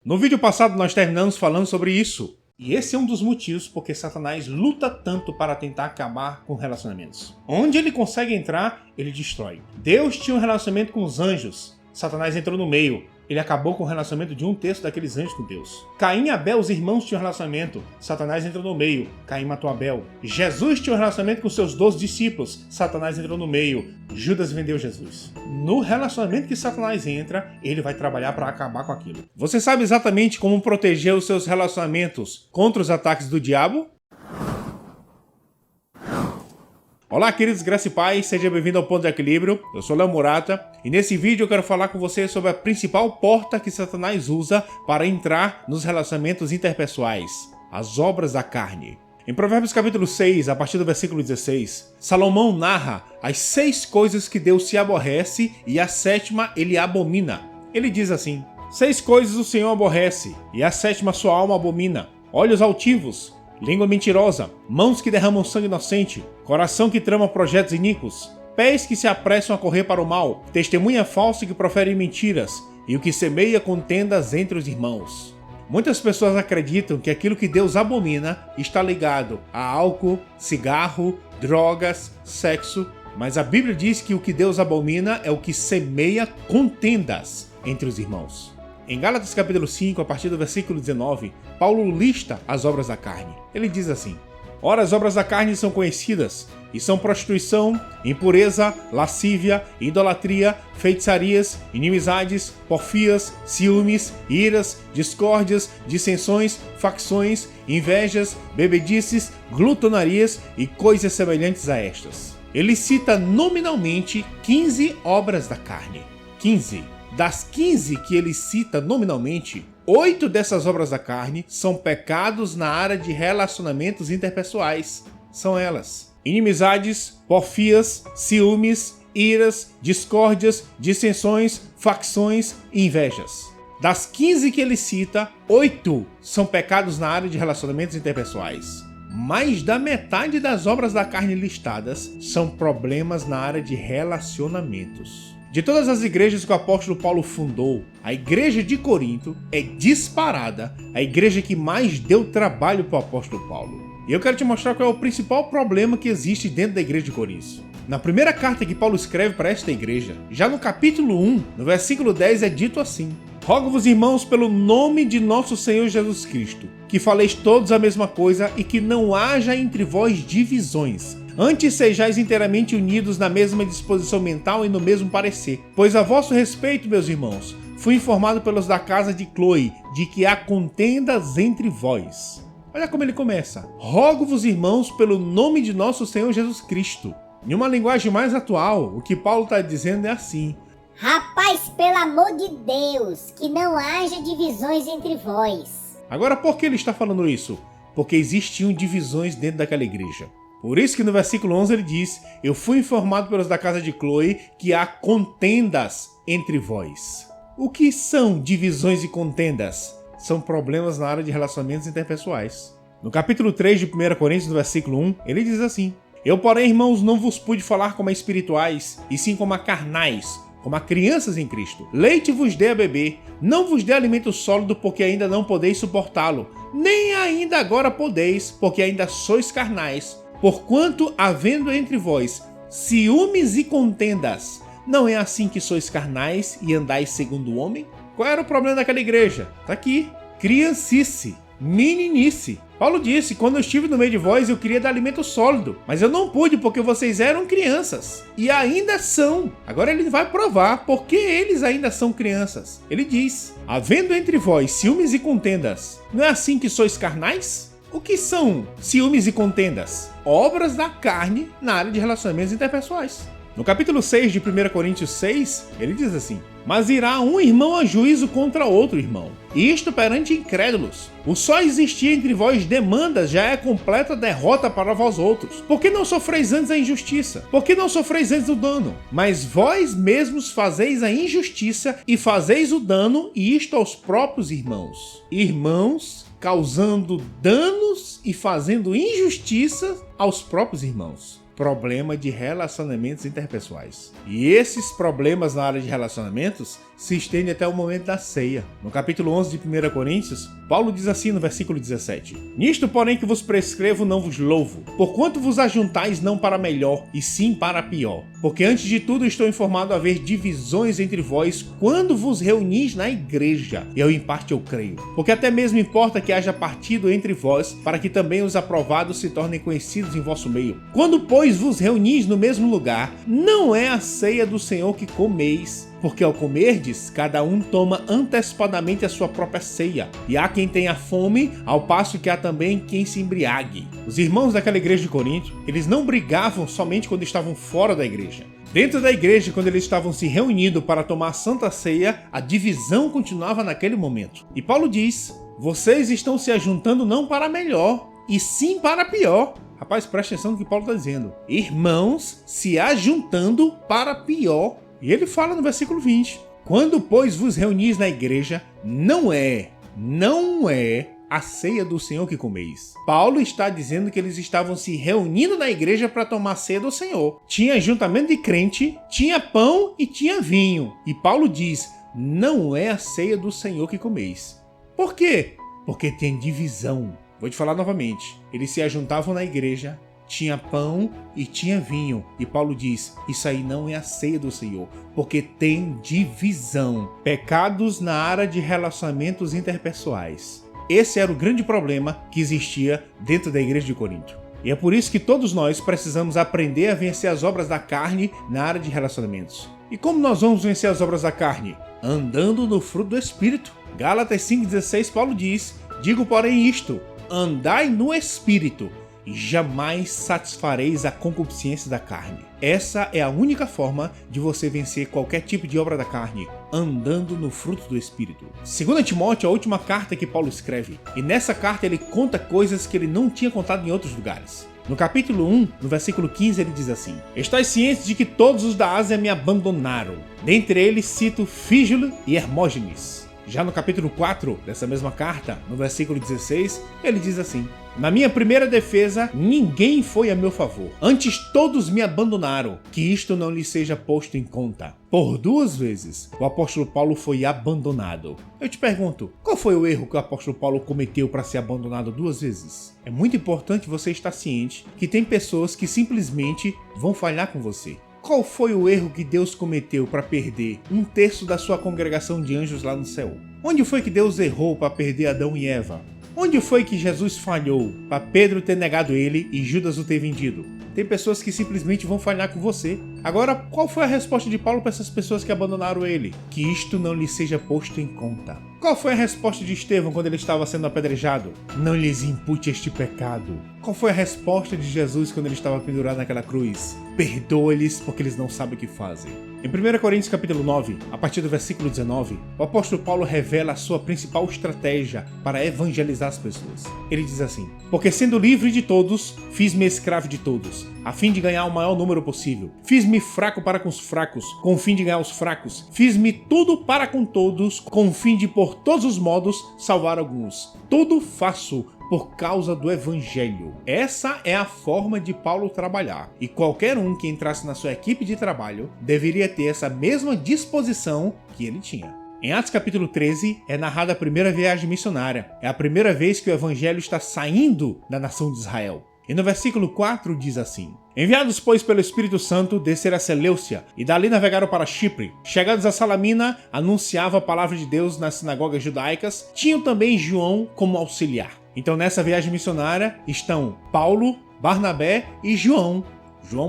No vídeo passado nós terminamos falando sobre isso. E esse é um dos motivos porque Satanás luta tanto para tentar acabar com relacionamentos. Onde ele consegue entrar, ele destrói. Deus tinha um relacionamento com os anjos. Satanás entrou no meio. Ele acabou com o relacionamento de 1/3 daqueles anjos com Deus. Caim e Abel, os irmãos, tinham um relacionamento. Satanás entrou no meio. Caim matou Abel. Jesus tinha um relacionamento com seus 12 discípulos. Satanás entrou no meio. Judas vendeu Jesus. No relacionamento que Satanás entra, ele vai trabalhar para acabar com aquilo. Você sabe exatamente como proteger os seus relacionamentos contra os ataques do diabo? Olá, queridos, graça e paz, seja bem-vindo ao Ponto de Equilíbrio. Eu sou Léo Murata e nesse vídeo eu quero falar com você sobre a principal porta que Satanás usa para entrar nos relacionamentos interpessoais, as obras da carne. Em Provérbios capítulo 6, a partir do versículo 16, Salomão narra as 6 coisas que Deus se aborrece e a 7ª ele abomina. Ele diz assim: 6 coisas o Senhor aborrece e a 7ª sua alma abomina: olhos altivos, língua mentirosa, mãos que derramam sangue inocente, coração que trama projetos iníquos, pés que se apressam a correr para o mal, testemunha falsa que profere mentiras e o que semeia contendas entre os irmãos. Muitas pessoas acreditam que aquilo que Deus abomina está ligado a álcool, cigarro, drogas, sexo, mas a Bíblia diz que o que Deus abomina é o que semeia contendas entre os irmãos. Em Gálatas capítulo 5, a partir do versículo 19, Paulo lista as obras da carne. Ele diz assim: ora, as obras da carne são conhecidas, e são prostituição, impureza, lascívia, idolatria, feitiçarias, inimizades, porfias, ciúmes, iras, discórdias, dissensões, facções, invejas, bebedices, glutonarias e coisas semelhantes a estas. Ele cita nominalmente 15 obras da carne. 15. Das 15 que ele cita nominalmente, 8 dessas obras da carne são pecados na área de relacionamentos interpessoais. São elas: inimizades, porfias, ciúmes, iras, discórdias, dissensões, facções e invejas. Das 15 que ele cita, 8 são pecados na área de relacionamentos interpessoais. Mais da metade das obras da carne listadas são problemas na área de relacionamentos. De todas as igrejas que o apóstolo Paulo fundou, a igreja de Corinto é disparada a igreja que mais deu trabalho para o apóstolo Paulo. E eu quero te mostrar qual é o principal problema que existe dentro da igreja de Corinto. Na primeira carta que Paulo escreve para esta igreja, já no capítulo 1, no versículo 10 é dito assim: rogo-vos, irmãos, pelo nome de nosso Senhor Jesus Cristo, que faleis todos a mesma coisa e que não haja entre vós divisões. Antes sejais inteiramente unidos na mesma disposição mental e no mesmo parecer. Pois a vosso respeito, meus irmãos, fui informado pelos da casa de Cloe de que há contendas entre vós. Olha como ele começa: rogo-vos, irmãos, pelo nome de nosso Senhor Jesus Cristo. Em uma linguagem mais atual, o que Paulo está dizendo é assim: rapaz, pelo amor de Deus, que não haja divisões entre vós. Agora, por que ele está falando isso? Porque existiam divisões dentro daquela igreja. Por isso que no versículo 11 ele diz: eu fui informado pelos da casa de Cloe que há contendas entre vós. O que são divisões e contendas? São problemas na área de relacionamentos interpessoais. No capítulo 3 de 1 Coríntios, no versículo 1, ele diz assim: eu, porém, irmãos, não vos pude falar como a espirituais, e sim como a carnais, como a crianças em Cristo. Leite vos dê a beber, não vos dê alimento sólido, porque ainda não podeis suportá-lo, nem ainda agora podeis, porque ainda sois carnais. Porquanto, havendo entre vós ciúmes e contendas, não é assim que sois carnais e andais segundo o homem? Qual era o problema daquela igreja? Tá aqui: criancice, meninice. Paulo disse: quando eu estive no meio de vós, eu queria dar alimento sólido, mas eu não pude porque vocês eram crianças. E ainda são. Agora ele vai provar porque eles ainda são crianças. Ele diz: havendo entre vós ciúmes e contendas, não é assim que sois carnais? O que são ciúmes e contendas? Obras da carne na área de relacionamentos interpessoais. No capítulo 6 de 1 Coríntios 6, ele diz assim: mas irá um irmão a juízo contra outro irmão, e isto perante incrédulos. O só existir entre vós demandas já é completa derrota para vós outros. Por que não sofreis antes a injustiça? Por que não sofreis antes o dano? Mas vós mesmos fazeis a injustiça e fazeis o dano, e isto aos próprios irmãos. Irmãos causando danos e fazendo injustiça aos próprios irmãos. Problema de relacionamentos interpessoais. E esses problemas na área de relacionamentos se estende até o momento da ceia. No capítulo 11 de 1 Coríntios, Paulo diz assim no versículo 17: Nisto, porém, que vos prescrevo, não vos louvo, porquanto vos ajuntais não para melhor, e sim para pior. Porque antes de tudo estou informado a haver divisões entre vós quando vos reunis na igreja. E eu em parte eu creio. Porque até mesmo importa que haja partido entre vós, para que também os aprovados se tornem conhecidos em vosso meio. Quando, pois, vos reunis no mesmo lugar, não é a ceia do Senhor que comeis, porque ao comerdes, cada um toma antecipadamente a sua própria ceia. E há quem tenha fome, ao passo que há também quem se embriague. Os irmãos daquela igreja de Corinto, eles não brigavam somente quando estavam fora da igreja. Dentro da igreja, quando eles estavam se reunindo para tomar a Santa Ceia, a divisão continuava naquele momento. E Paulo diz: vocês estão se ajuntando não para melhor, e sim para pior. Rapaz, presta atenção no que Paulo está dizendo. Irmãos se ajuntando para pior. E ele fala no versículo 20: Quando, pois, vos reunis na igreja, não é a ceia do Senhor que comeis. Paulo está dizendo que eles estavam se reunindo na igreja para tomar a ceia do Senhor. Tinha ajuntamento de crente, tinha pão e tinha vinho. E Paulo diz: não é a ceia do Senhor que comeis. Por quê? Porque tem divisão. Vou te falar novamente. Eles se ajuntavam na igreja, tinha pão e tinha vinho. E Paulo diz: isso aí não é a ceia do Senhor, porque tem divisão. Pecados na área de relacionamentos interpessoais. Esse era o grande problema que existia dentro da igreja de Corinto. E é por isso que todos nós precisamos aprender a vencer as obras da carne na área de relacionamentos. E como nós vamos vencer as obras da carne? Andando no fruto do Espírito. Gálatas 5,16, Paulo diz: digo, porém, isto: andai no Espírito, e jamais satisfareis a concupiscência da carne. Essa é a única forma de você vencer qualquer tipo de obra da carne, andando no fruto do Espírito. 2 Timóteo é a última carta que Paulo escreve, e nessa carta ele conta coisas que ele não tinha contado em outros lugares. No capítulo 1, no versículo 15, ele diz assim: estais cientes de que todos os da Ásia me abandonaram. Dentre eles cito Fígelo e Hermógenes. Já no capítulo 4 dessa mesma carta, no versículo 16, ele diz assim: na minha primeira defesa, ninguém foi a meu favor. Antes todos me abandonaram, que isto não lhe seja posto em conta. Por 2 vezes, o apóstolo Paulo foi abandonado. Eu te pergunto, qual foi o erro que o apóstolo Paulo cometeu para ser abandonado 2 vezes? É muito importante você estar ciente que tem pessoas que simplesmente vão falhar com você. Qual foi o erro que Deus cometeu para perder 1/3 da sua congregação de anjos lá no céu? Onde foi que Deus errou para perder Adão e Eva? Onde foi que Jesus falhou para Pedro ter negado ele e Judas o ter vendido? Tem pessoas que simplesmente vão falhar com você. Agora, qual foi a resposta de Paulo para essas pessoas que abandonaram ele? Que isto não lhe seja posto em conta. Qual foi a resposta de Estevão quando ele estava sendo apedrejado? Não lhes impute este pecado. Qual foi a resposta de Jesus quando ele estava pendurado naquela cruz? Perdoa-lhes porque eles não sabem o que fazem. Em 1 Coríntios capítulo 9, a partir do versículo 19, o apóstolo Paulo revela a sua principal estratégia para evangelizar as pessoas. Ele diz assim: porque sendo livre de todos, fiz-me escravo de todos, a fim de ganhar o maior número possível. Fiz-me fraco para com os fracos, com o fim de ganhar os fracos. Fiz-me tudo para com todos, com o fim de por todos os modos salvar alguns. Tudo faço por causa do Evangelho. Essa é a forma de Paulo trabalhar. E qualquer um que entrasse na sua equipe de trabalho deveria ter essa mesma disposição que ele tinha. Em Atos capítulo 13 é narrada a primeira viagem missionária. É a primeira vez que o Evangelho está saindo da nação de Israel. E no versículo 4 diz assim: enviados, pois, pelo Espírito Santo, desceram a Seleucia, e dali navegaram para Chipre. Chegados a Salamina, anunciava a palavra de Deus nas sinagogas judaicas. Tinham também João como auxiliar. Então nessa viagem missionária estão Paulo, Barnabé e João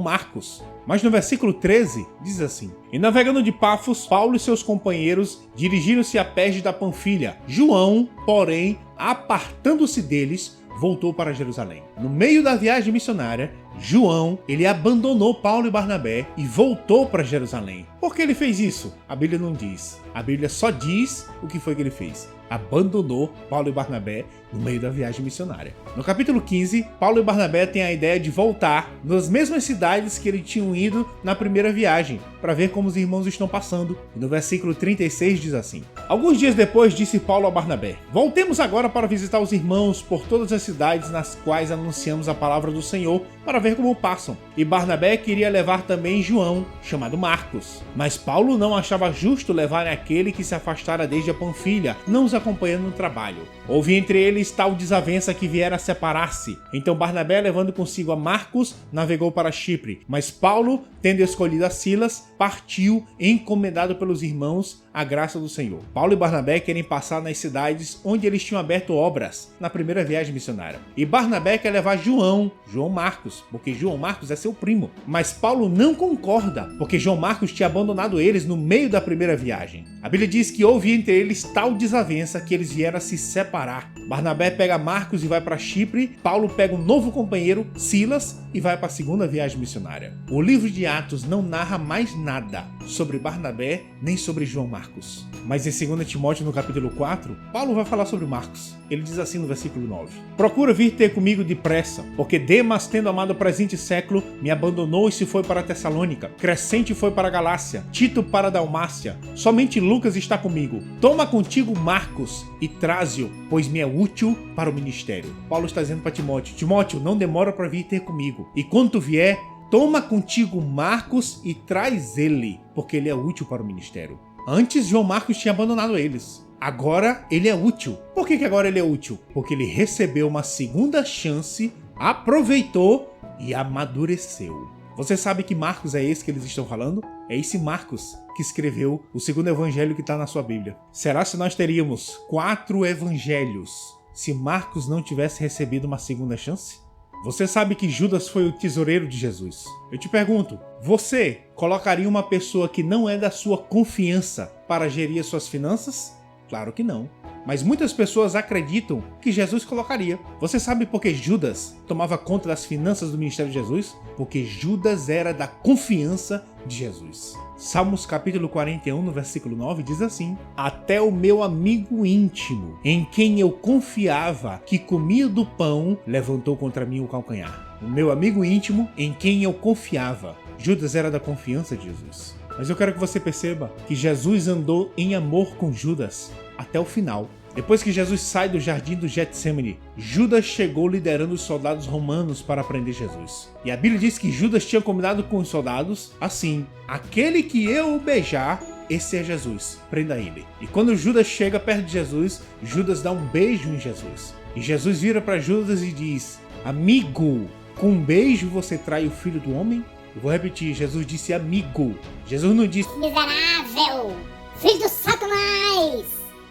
Marcos. Mas no versículo 13 diz assim: e navegando de Pafos, Paulo e seus companheiros dirigiram-se a Perge da Panfilha. João, porém, apartando-se deles, voltou para Jerusalém. No meio da viagem missionária, João, ele abandonou Paulo e Barnabé e voltou para Jerusalém. Por que ele fez isso? A Bíblia não diz. A Bíblia só diz o que foi que ele fez. abandonou Paulo e Barnabé no meio da viagem missionária. No capítulo 15, Paulo e Barnabé têm a ideia de voltar nas mesmas cidades que eles tinham ido na primeira viagem, para ver como os irmãos estão passando. E no versículo 36 diz assim: Alguns dias depois disse Paulo a Barnabé: Voltemos agora para visitar os irmãos por todas as cidades nas quais anunciamos a palavra do Senhor, para ver como passam. E Barnabé queria levar também João, chamado Marcos. Mas Paulo não achava justo levar aquele que se afastara desde a Panfilha, não os acompanhando no trabalho. Houve entre eles tal desavença que viera a separar-se. Então Barnabé, levando consigo a Marcos, navegou para Chipre. Mas Paulo, tendo escolhido a Silas, partiu, encomendado pelos irmãos, à graça do Senhor. Paulo e Barnabé querem passar nas cidades onde eles tinham aberto obras na primeira viagem missionária. E Barnabé quer levar João Marcos, porque João Marcos é seu primo. Mas Paulo não concorda, porque João Marcos tinha abandonado eles no meio da primeira viagem. A Bíblia diz que houve entre eles tal desavença que eles vieram a se separar. Barnabé pega Marcos e vai para Chipre. Paulo pega um novo companheiro, Silas, e vai para a segunda viagem missionária. O livro de Atos não narra mais nada sobre Barnabé nem sobre João Marcos. Mas em 2 Timóteo, no capítulo 4, Paulo vai falar sobre Marcos. Ele diz assim no versículo 9: Procura vir ter comigo depressa, porque Demas, tendo amado o presente século, me abandonou e se foi para Tessalônica. Crescente foi para a Galácia, Tito para a Dalmácia. Somente Lucas está comigo. Toma contigo Marcos e traze-o, pois me é útil para o ministério. Paulo está dizendo para Timóteo: Timóteo, não demora para vir ter comigo. E quando tu vier, toma contigo Marcos e traz ele, porque ele é útil para o ministério. Antes, João Marcos tinha abandonado eles. Agora ele é útil. Por que agora ele é útil? Porque ele recebeu uma segunda chance, aproveitou e amadureceu. Você sabe que Marcos é esse que eles estão falando? É esse Marcos que escreveu o segundo evangelho que está na sua Bíblia. Será se nós teríamos 4 evangelhos se Marcos não tivesse recebido uma segunda chance? Você sabe que Judas foi o tesoureiro de Jesus. Eu te pergunto, você colocaria uma pessoa que não é da sua confiança para gerir as suas finanças? Claro que não. Mas muitas pessoas acreditam que Jesus colocaria. Você sabe por que Judas tomava conta das finanças do ministério de Jesus? Porque Judas era da confiança de Jesus. Salmos capítulo 41, no versículo 9, diz assim: Até o meu amigo íntimo, em quem eu confiava, que comia do pão, levantou contra mim o calcanhar. O meu amigo íntimo, em quem eu confiava. Judas era da confiança de Jesus. Mas eu quero que você perceba que Jesus andou em amor com Judas até o final. Depois que Jesus sai do jardim do Getsêmani, Judas chegou liderando os soldados romanos para prender Jesus. E a Bíblia diz que Judas tinha combinado com os soldados assim: aquele que eu beijar, esse é Jesus, prenda ele. E quando Judas chega perto de Jesus, Judas dá um beijo em Jesus. E Jesus vira para Judas e diz: amigo, com um beijo você trai o filho do homem? Eu vou repetir, Jesus disse amigo. Jesus não disse miserável, filho do Satanás.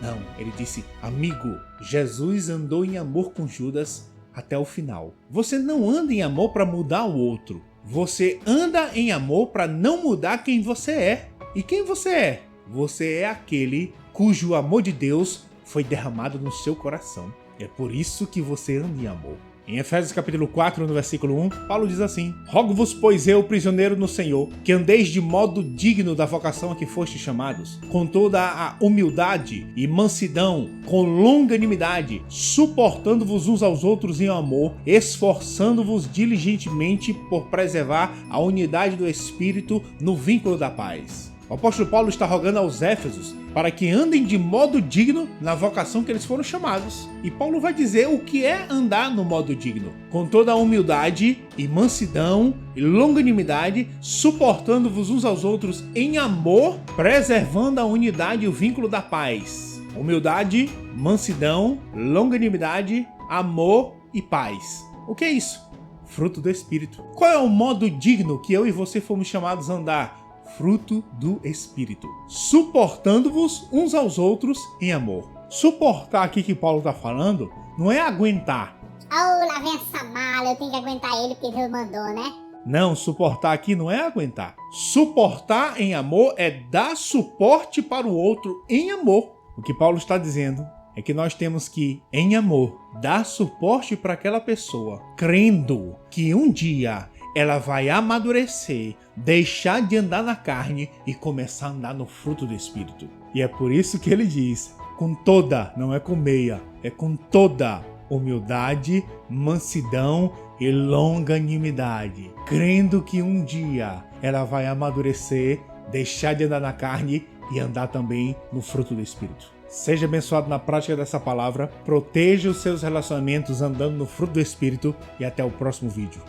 Não, ele disse amigo. Jesus andou em amor com Judas até o final. Você não anda em amor para mudar o outro. Você anda em amor para não mudar quem você é. E quem você é? Você é aquele cujo amor de Deus foi derramado no seu coração. É por isso que você anda em amor. Em Efésios capítulo 4, no versículo 1, Paulo diz assim: Rogo-vos, pois eu, prisioneiro no Senhor, que andeis de modo digno da vocação a que fostes chamados, com toda a humildade e mansidão, com longanimidade, suportando-vos uns aos outros em amor, esforçando-vos diligentemente por preservar a unidade do Espírito no vínculo da paz. O apóstolo Paulo está rogando aos Éfesos para que andem de modo digno na vocação que eles foram chamados. E Paulo vai dizer o que é andar no modo digno. Com toda a humildade e mansidão e longanimidade, suportando-vos uns aos outros em amor, preservando a unidade e o vínculo da paz. Humildade, mansidão, longanimidade, amor e paz. O que é isso? Fruto do Espírito. Qual é o modo digno que eu e você fomos chamados a andar? Fruto do Espírito, suportando-vos uns aos outros em amor. Suportar aqui que Paulo está falando não é aguentar. Oh, lá vem essa mala, eu tenho que aguentar ele porque Deus mandou, né? Não, suportar aqui não é aguentar. Suportar em amor é dar suporte para o outro em amor. O que Paulo está dizendo é que nós temos que, em amor, dar suporte para aquela pessoa, crendo que um dia ela vai amadurecer, deixar de andar na carne e começar a andar no fruto do Espírito. E é por isso que ele diz: com toda, não é com meia, é com toda humildade, mansidão e longanimidade, crendo que um dia ela vai amadurecer, deixar de andar na carne e andar também no fruto do Espírito. Seja abençoado na prática dessa palavra, proteja os seus relacionamentos andando no fruto do Espírito e até o próximo vídeo.